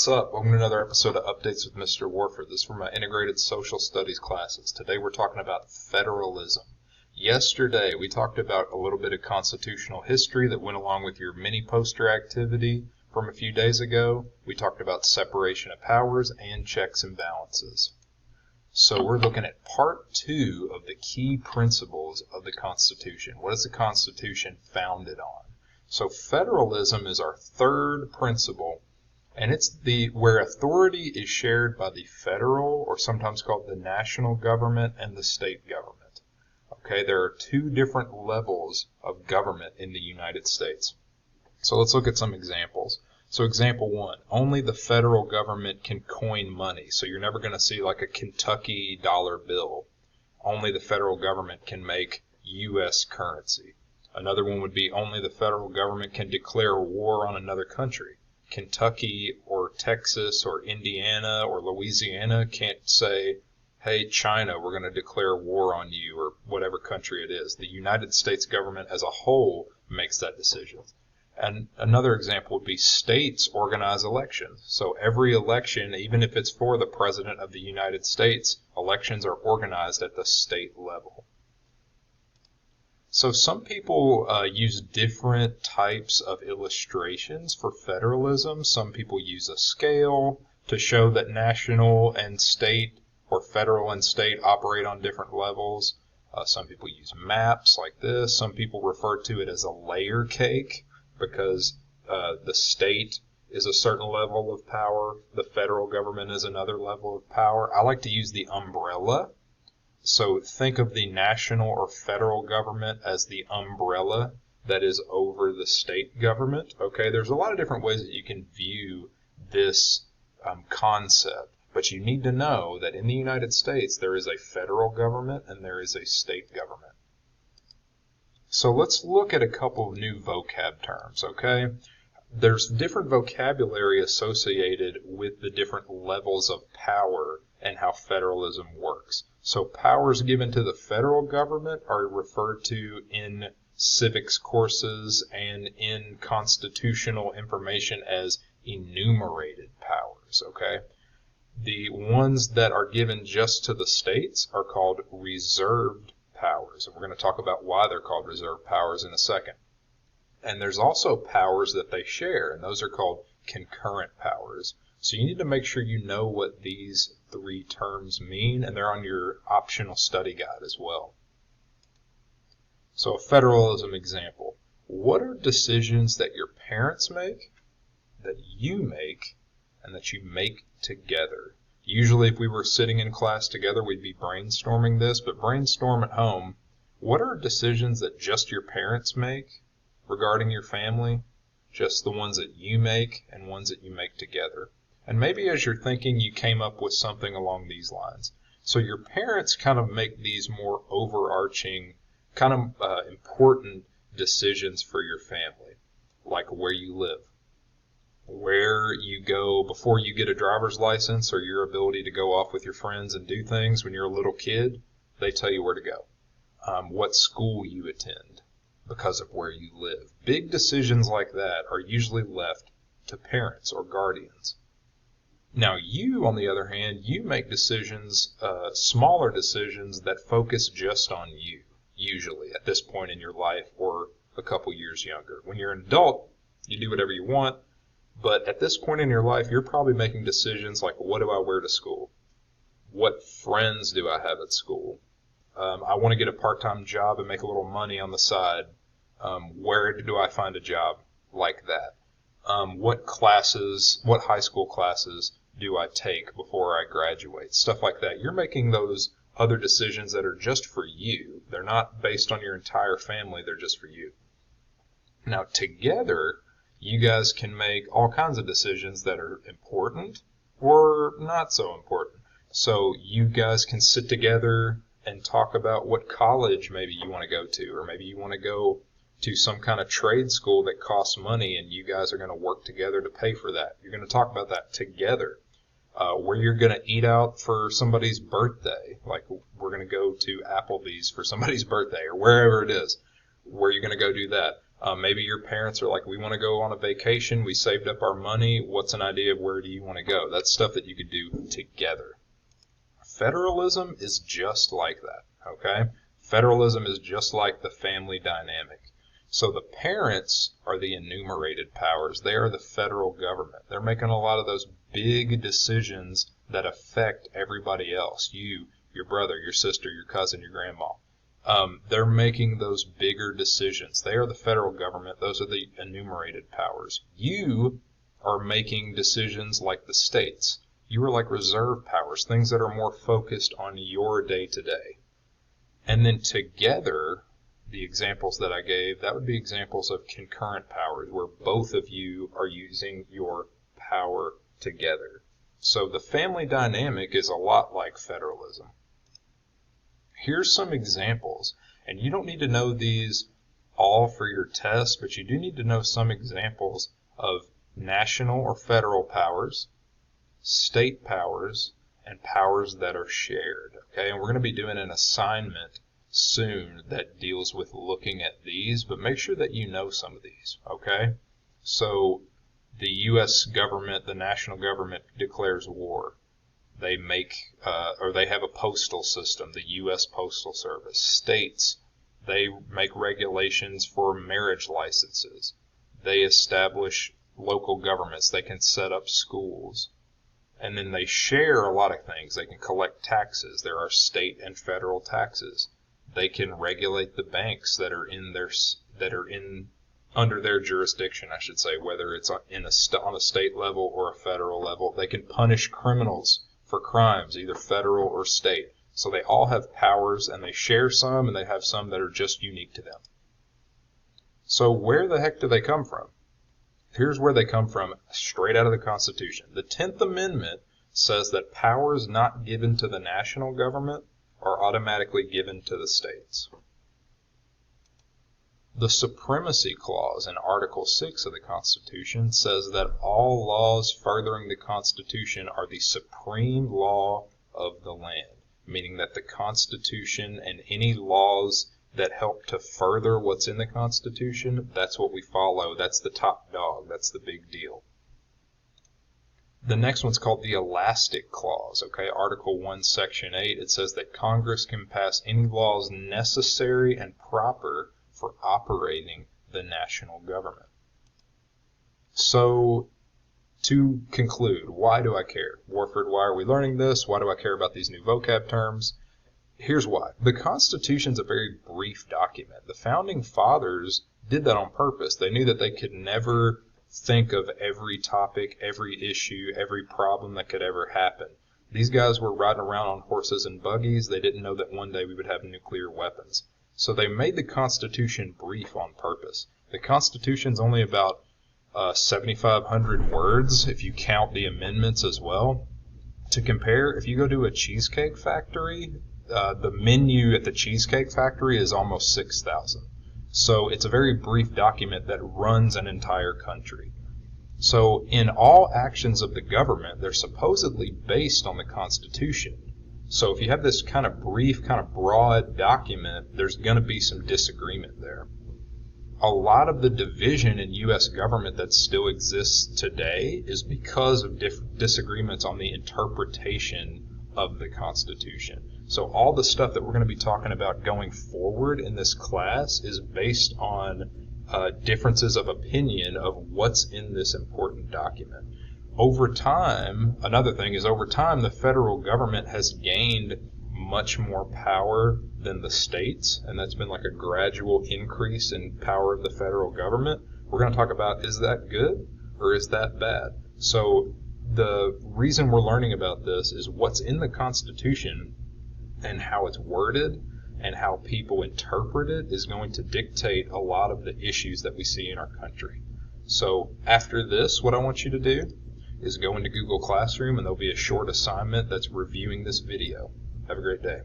What's up? Welcome to another episode of Updates with Mr. Warford. This is for my integrated social studies classes. Today we're talking about federalism. Yesterday we talked about a little bit of constitutional history that went along with your mini poster activity from a few days ago. We talked about separation of powers and checks and balances. So we're looking at part 2 of the key principles of the Constitution. What is the Constitution founded on? So federalism is our third principle. And it's where authority is shared by the federal, or sometimes called the national government, and the state government. Okay, there are two different levels of government in the United States. So let's look at some examples. So example 1, only the federal government can coin money. So you're never going to see like a Kentucky dollar bill. Only the federal government can make U.S. currency. Another one would be only the federal government can declare war on another country. Kentucky or Texas or Indiana or Louisiana can't say, hey, China, we're going to declare war on you, or whatever country it is. The United States government as a whole makes that decision. And another example would be states organize elections. So every election, even if it's for the President of the United States, elections are organized at the state level. So some people use different types of illustrations for federalism. Some people use a scale to show that national and state, or federal and state, operate on different levels. Some people use maps like this. Some people refer to it as a layer cake because the state is a certain level of power. The federal government is another level of power. I like to use the umbrella. So think of the national or federal government as the umbrella that is over the state government. Okay, there's a lot of different ways that you can view this concept, but you need to know that in the United States there is a federal government and there is a state government. So let's look at a couple of new vocab terms, okay? There's different vocabulary associated with the different levels of power and how federalism works. So powers given to the federal government are referred to in civics courses and in constitutional information as enumerated powers, okay? The ones that are given just to the states are called reserved powers. And we're going to talk about why they're called reserved powers in a second. And there's also powers that they share, and those are called concurrent powers. So you need to make sure you know what these three terms mean, and they're on your optional study guide as well. So a federalism example. What are decisions that your parents make, that you make, and that you make together? Usually if we were sitting in class together, we'd be brainstorming this, but brainstorm at home. What are decisions that just your parents make regarding your family? Just the ones that you make and ones that you make together. And maybe as you're thinking, you came up with something along these lines. So your parents kind of make these more overarching, kind of important decisions for your family, like where you live, where you go before you get a driver's license, or your ability to go off with your friends and do things when you're a little kid. They tell you where to go, what school you attend because of where you live. Big decisions like that are usually left to parents or guardians. Now you, on the other hand, you make decisions, smaller decisions that focus just on you, usually at this point in your life or a couple years younger. When you're an adult, you do whatever you want, but at this point in your life, you're probably making decisions like, what do I wear to school? What friends do I have at school? I want to get a part-time job and make a little money on the side. Where do I find a job like that? What high school classes do I take before I graduate? Stuff like that. You're making those other decisions that are just for you. They're not based on your entire family. They're just for you. Now, together, you guys can make all kinds of decisions that are important or not so important. So you guys can sit together and talk about what college maybe you want to go to, or maybe you want to go to some kind of trade school that costs money, and you guys are going to work together to pay for that. You're going to talk about that together. Where you're going to eat out for somebody's birthday, like we're going to go to Applebee's for somebody's birthday, or wherever it is, where you're going to go do that. Maybe your parents are like, we want to go on a vacation, we saved up our money, what's an idea of where do you want to go? That's stuff that you could do together. Federalism is just like that, okay? Federalism is just like the family dynamic. So the parents are the enumerated powers. They are the federal government. They're making a lot of those big decisions that affect everybody else. You, your brother, your sister, your cousin, your grandma. They're making those bigger decisions. They are the federal government. Those are the enumerated powers. You are making decisions like the states. You are like reserve powers, things that are more focused on your day-to-day. And then together, the examples that I gave, that would be examples of concurrent powers, where both of you are using your power together. So the family dynamic is a lot like federalism. Here's some examples, and you don't need to know these all for your test, but you do need to know some examples of national or federal powers, state powers, and powers that are shared. Okay, and we're going to be doing an assignment soon that deals with looking at these, but make sure that you know some of these. Okay, so the U.S. government, the national government, declares war. They make, or they have a postal system, the U.S. Postal Service. States, they make regulations for marriage licenses. They establish local governments. They can set up schools. And then they share a lot of things. They can collect taxes. There are state and federal taxes. They can regulate the banks that are under their jurisdiction, I should say, whether it's on a state level or a federal level. They can punish criminals for crimes, either federal or state. So they all have powers, and they share some, and they have some that are just unique to them. So where the heck do they come from? Here's where they come from, straight out of the Constitution. The 10th Amendment says that powers not given to the national government are automatically given to the states. The Supremacy Clause in Article 6 of the Constitution says that all laws furthering the Constitution are the supreme law of the land, meaning that the Constitution and any laws that help to further what's in the Constitution, that's what we follow. That's the top dog. That's the big deal. The next one's called the Elastic Clause. Okay, Article 1, Section 8, it says that Congress can pass any laws necessary and proper for operating the national government. So, to conclude, why do I care? Warford, why are we learning this? Why do I care about these new vocab terms? Here's why. The Constitution's a very brief document. The Founding Fathers did that on purpose. They knew that they could never think of every topic, every issue, every problem that could ever happen. These guys were riding around on horses and buggies. They didn't know that one day we would have nuclear weapons. So they made the Constitution brief on purpose. The Constitution's only about 7,500 words if you count the amendments as well. To compare, if you go to a cheesecake factory, the menu at the Cheesecake Factory is almost 6,000. So it's a very brief document that runs an entire country. So in all actions of the government, they're supposedly based on the Constitution. So if you have this kind of brief, kind of broad document, there's going to be some disagreement there. A lot of the division in U.S. government that still exists today is because of disagreements on the interpretation of the Constitution. So all the stuff that we're going to be talking about going forward in this class is based on differences of opinion of what's in this important document. Over time, another thing is over time, the federal government has gained much more power than the states, and that's been like a gradual increase in power of the federal government. We're going to talk about, is that good or is that bad? So the reason we're learning about this is what's in the Constitution and how it's worded and how people interpret it is going to dictate a lot of the issues that we see in our country. So after this, what I want you to do is go into Google Classroom, and there'll be a short assignment that's reviewing this video. Have a great day.